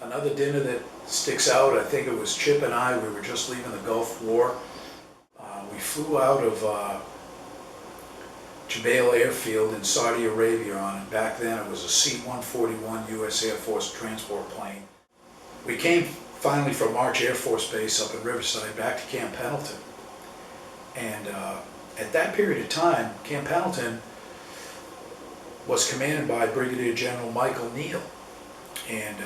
Another dinner that sticks out, I think it was Chip and I, we were just leaving the Gulf War. We flew out of Jameson airfield in Saudi Arabia on it. Back then it was a C141 US Air Force transport plane. We came finally from March Air Force Base up in Riverside back to Camp Pendleton. And at that period of time, Camp Pendleton was commanded by Brigadier General Michael Neal. And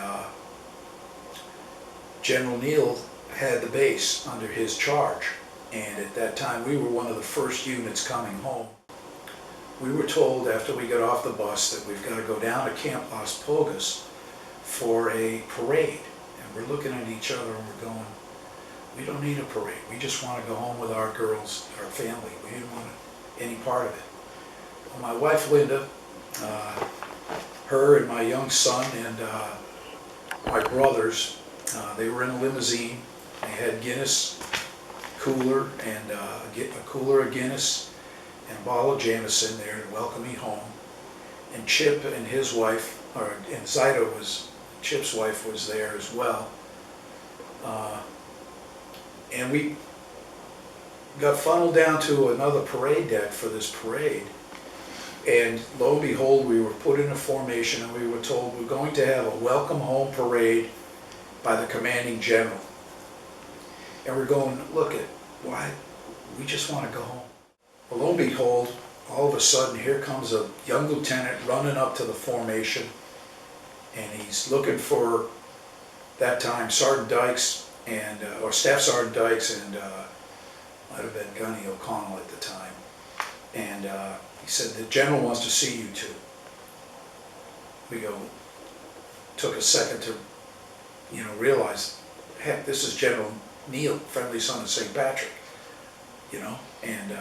General Neal had the base under his charge. And at that time, we were one of the first units coming home. We were told after we got off the bus that we've got to go down to Camp Las Pulgas for a parade. And we're looking at each other and we're going, we don't need a parade. We just want to go home with our girls, our family. We didn't want any part of it. Well, my wife Linda, her and my young son and my brothers, they were in a limousine. They had Guinness cooler and a cooler of Guinness and a bottle of Jameson there to welcome me home. And Chip and his wife, and Zaid was, Chip's wife was there as well. And we got funneled down to another parade deck for this parade. And lo and behold, we were put in a formation and we were told we're going to have a welcome home parade by the commanding general. And we're going, look at, why? We just want to go home. Well, lo and behold, all of a sudden here comes a young lieutenant running up to the formation, and he's looking for, that time, Sergeant Dykes, and or Staff Sergeant Dykes, and might have been Gunny O'Connell at the time. And he said, the general wants to see you two. We go, took a second to, realize, heck, this is General Neal, friendly son of St. Patrick, and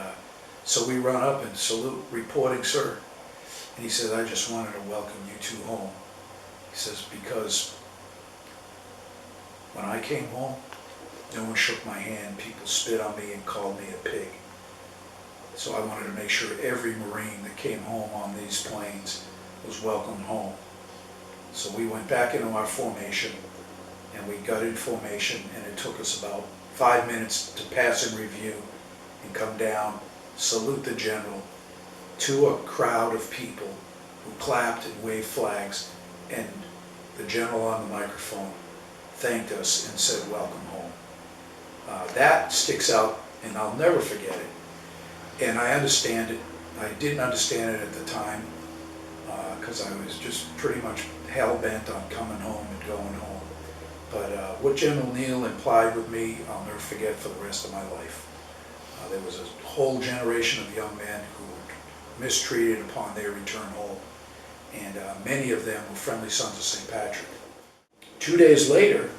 so we run up and salute, reporting, sir. And he says, I just wanted to welcome you two home. He says, because when I came home, no one shook my hand, people spit on me and called me a pig. So I wanted to make sure every Marine that came home on these planes was welcomed home. So we went back into our formation, and we got in formation, and it took us about 5 minutes to pass in review and come down, salute the general, to a crowd of people who clapped and waved flags, and the general on the microphone thanked us and said, welcome home. That sticks out, and I'll never forget it. And I understand it. I didn't understand it at the time, because I was just pretty much hell-bent on coming home and going home. But what General Neal implied with me, I'll never forget for the rest of my life. There was a whole generation of young men who were mistreated upon their return home, and many of them were friendly sons of St. Patrick. 2 days later,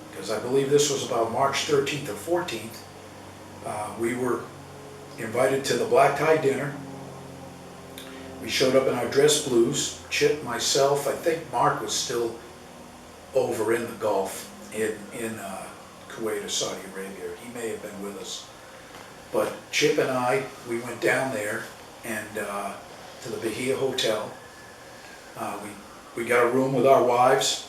because I believe this was about March 13th or 14th, we were invited to the black tie dinner. We showed up in our dress blues. Chip, myself, I think Mark was still over in the Gulf in Kuwait or Saudi Arabia. He may have been with us. But Chip and I, we went down there and to the Bahia Hotel. We got a room with our wives.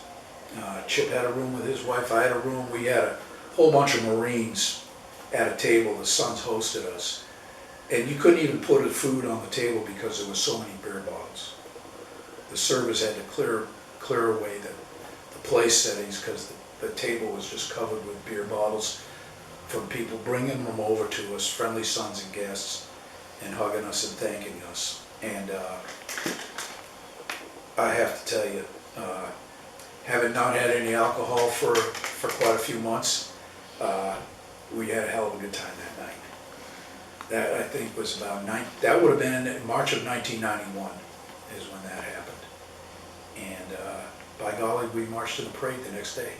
Chip had a room with his wife. I had a room. We had a whole bunch of Marines at a table. The sons hosted us. And you couldn't even put food on the table because there were so many beer bottles. The servers had to clear away the place settings because the table was just covered with beer bottles from people bringing them over to us, friendly sons and guests, and hugging us and thanking us. And I have to tell you, having not had any alcohol for quite a few months, we had a hell of a good time that night. That, I think, was about, that would have been in March of 1991 is when that happened. And by golly, we marched to the parade the next day.